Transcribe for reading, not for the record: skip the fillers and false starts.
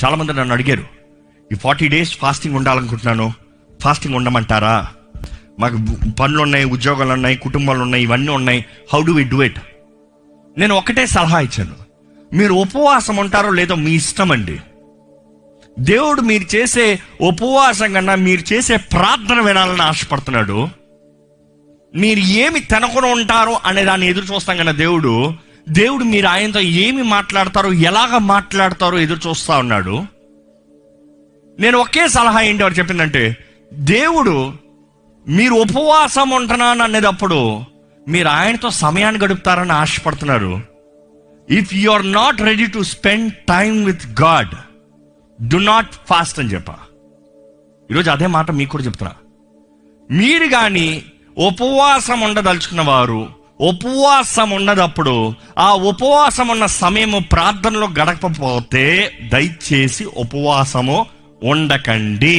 చాలామంది నన్ను అడిగారు, ఈ 40 days ఫాస్టింగ్ ఉండాలనుకుంటున్నాను, ఫాస్టింగ్ ఉండమంటారా? మాకు పనులు ఉన్నాయి, ఉద్యోగాలు ఉన్నాయి, కుటుంబాలు ఉన్నాయి, ఇవన్నీ ఉన్నాయి, how do we do it? నేను ఒకటే సలహా ఇచ్చాను, మీరు ఉపవాసం ఉంటారో లేదో మీ ఇష్టం అండి. దేవుడు మీరు చేసే ఉపవాసం కన్నా మీరు చేసే ప్రార్థన వినాలని ఆశపడుతున్నాడు. మీరు ఏమి తినకుండా ఉంటారో అనే దాన్ని ఎదురు చూస్తాం కన్నా దేవుడు మీరు ఆయనతో ఏమి మాట్లాడతారో, ఎలాగ మాట్లాడతారో ఎదురు చూస్తా ఉన్నాడు. నేను ఒకే సలహా ఏంటి వారు చెప్పిందంటే, దేవుడు మీరు ఉపవాసం ఉంటున్నాను అనేటప్పుడు మీరు ఆయనతో సమయాన్ని గడుపుతారని ఆశపడుతున్నారు. If you are not ready to spend time with God, do not fast అని చెప్పా. ఈరోజు అదే మాట మీకు కూడా చెప్తున్నా. మీరు కానీ ఉపవాసం ఉండదలుచుకున్న వారు ఉపవాసం ఉన్నదప్పుడు ఆ ఉపవాసం ఉన్న సమయము ప్రార్థనలో గడపకపోతే దయచేసి ఉపవాసము ఉండకండి.